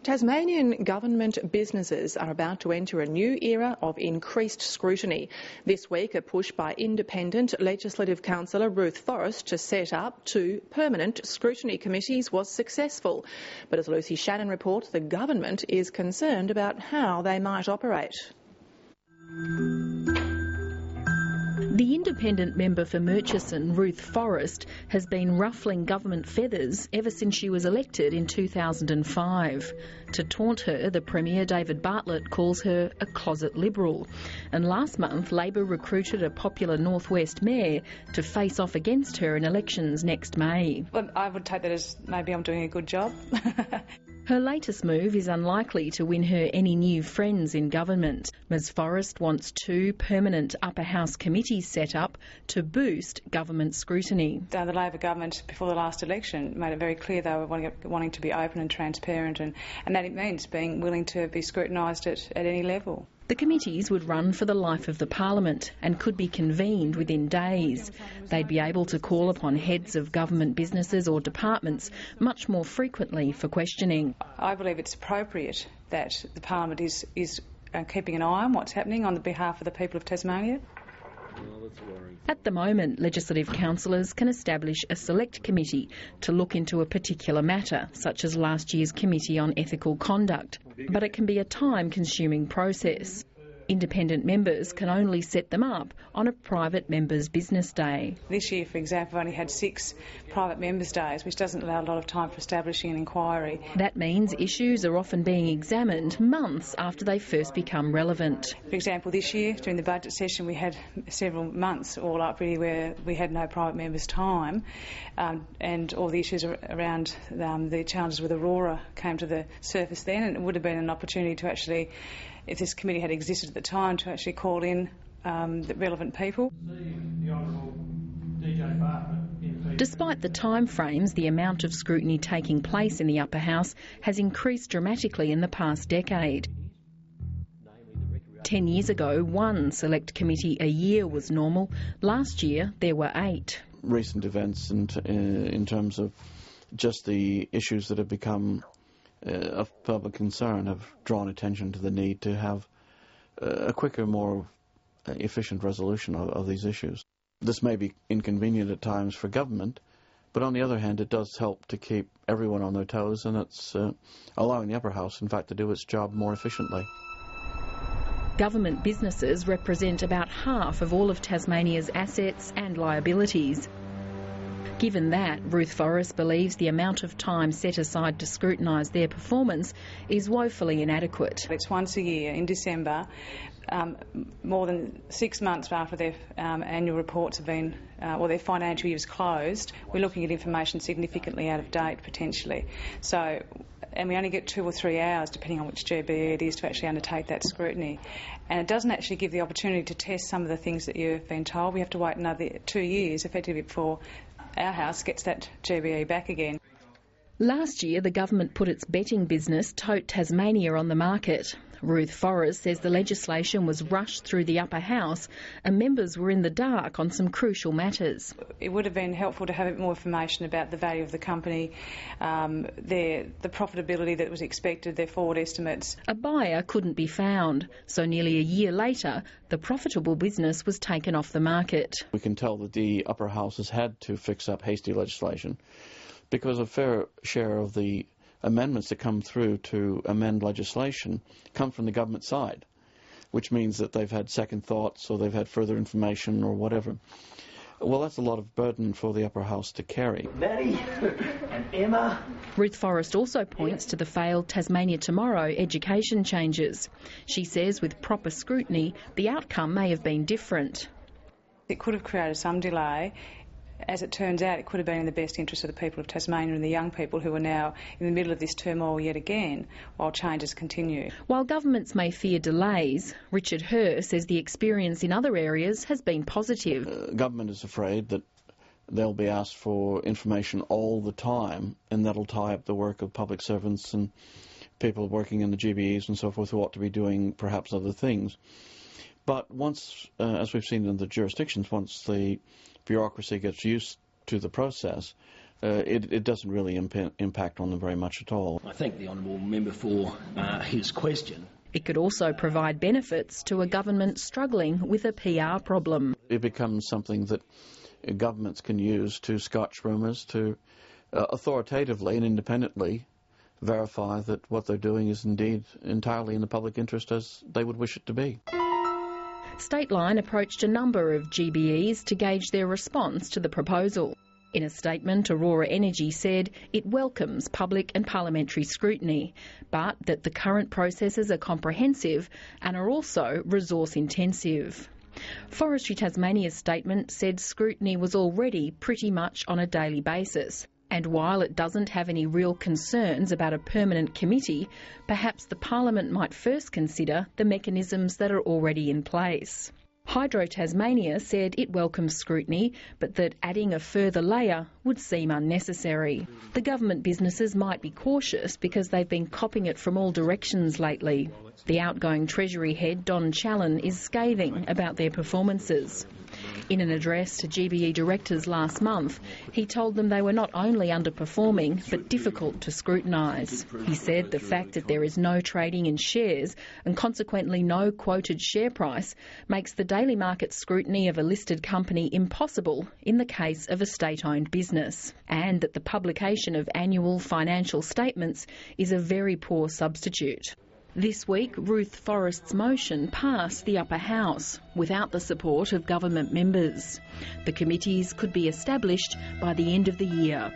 Tasmanian government businesses are about to enter a new era of increased scrutiny. This week, a push by independent Legislative Councillor Ruth Forrest to set up 2 permanent scrutiny committees was successful. But as Lucy Shannon reports, the government is concerned about how they might operate. The independent member for Murchison, Ruth Forrest, has been ruffling government feathers ever since she was elected in 2005. To taunt her, the Premier, David Bartlett, calls her a closet Liberal. And last month, Labor recruited a popular North West mayor to face off against her in elections next May. Well, I would take that as maybe I'm doing a good job. Her latest move is unlikely to win her any new friends in government. Ms Forrest wants 2 permanent upper house committees set up to boost government scrutiny. The Labor government, before the last election, made it very clear they were wanting to be open and transparent, and that it means being willing to be scrutinised at any level. The committees would run for the life of the Parliament and could be convened within days. They'd be able to call upon heads of government businesses or departments much more frequently for questioning. I believe it's appropriate that the Parliament is keeping an eye on what's happening on the behalf of the people of Tasmania. At the moment, Legislative councillors can establish a select committee to look into a particular matter, such as last year's Committee on Ethical Conduct. But it can be a time-consuming process. Independent members can only set them up on a private members' business day. This year, for example, we've only had 6 private members' days, which doesn't allow a lot of time for establishing an inquiry. That means issues are often being examined months after they first become relevant. For example, this year, during the budget session, we had several months all up really where we had no private members' time, and all the issues around the challenges with Aurora came to the surface then, and it would have been an opportunity to actually, if this committee had existed at the time, to actually call in the relevant people. Despite the timeframes, the amount of scrutiny taking place in the upper house has increased dramatically in the past decade. 10 years ago, 1 select committee a year was normal. Last year, there were 8. Recent events in terms of just the issues that have become of public concern have drawn attention to the need to have a quicker, more efficient resolution of these issues. This may be inconvenient at times for government, but on the other hand, it does help to keep everyone on their toes, and it's allowing the upper house, in fact, to do its job more efficiently. Government businesses represent about half of all of Tasmania's assets and liabilities. Given that, Ruth Forrest believes the amount of time set aside to scrutinise their performance is woefully inadequate. It's once a year in December, more than 6 months after their annual reports have been, or their financial year is closed. We're looking at information significantly out of date potentially. So, and we only get 2 or 3 hours, depending on which GBE it is, to actually undertake that scrutiny. And it doesn't actually give the opportunity to test some of the things that you've been told. We have to wait another 2 years, effectively, before our house gets that GBE back again. Last year, the government put its betting business, Tote Tasmania, on the market. Ruth Forrest says the legislation was rushed through the upper house and members were in the dark on some crucial matters. It would have been helpful to have a bit more information about the value of the company, the profitability that was expected, their forward estimates. A buyer couldn't be found, so nearly a year later, the profitable business was taken off the market. We can tell that the upper house has had to fix up hasty legislation because a fair share of the amendments that come through to amend legislation come from the government side, which means that they've had second thoughts or they've had further information or whatever. Well, that's a lot of burden for the upper house to carry. Betty and Emma. Ruth Forrest also points to the failed Tasmania Tomorrow education changes. She says with proper scrutiny, the outcome may have been different. It could have created some delay. As it turns out, it could have been in the best interest of the people of Tasmania and the young people who are now in the middle of this turmoil yet again, while changes continue. While governments may fear delays, Richard Herr says the experience in other areas has been positive. Government is afraid that they'll be asked for information all the time, and that'll tie up the work of public servants and people working in the GBEs and so forth who ought to be doing perhaps other things. But once, as we've seen in the jurisdictions, once the bureaucracy gets used to the process, it doesn't really impact on them very much at all. I thank the honourable member for his question. It could also provide benefits to a government struggling with a PR problem. It becomes something that governments can use to scotch rumours, to authoritatively and independently verify that what they're doing is indeed entirely in the public interest as they would wish it to be. Stateline approached a number of GBEs to gauge their response to the proposal. In a statement, Aurora Energy said it welcomes public and parliamentary scrutiny, but that the current processes are comprehensive and are also resource intensive. Forestry Tasmania's statement said scrutiny was already pretty much on a daily basis. And while it doesn't have any real concerns about a permanent committee, perhaps the Parliament might first consider the mechanisms that are already in place. Hydro Tasmania said it welcomes scrutiny, but that adding a further layer would seem unnecessary. The government businesses might be cautious because they've been copping it from all directions lately. The outgoing Treasury head, Don Challen, is scathing about their performances. In an address to GBE directors last month, he told them they were not only underperforming but difficult to scrutinise. He said the fact that there is no trading in shares and consequently no quoted share price makes the daily market scrutiny of a listed company impossible in the case of a state-owned business, and that the publication of annual financial statements is a very poor substitute. This week, Ruth Forrest's motion passed the upper house without the support of government members. The committees could be established by the end of the year.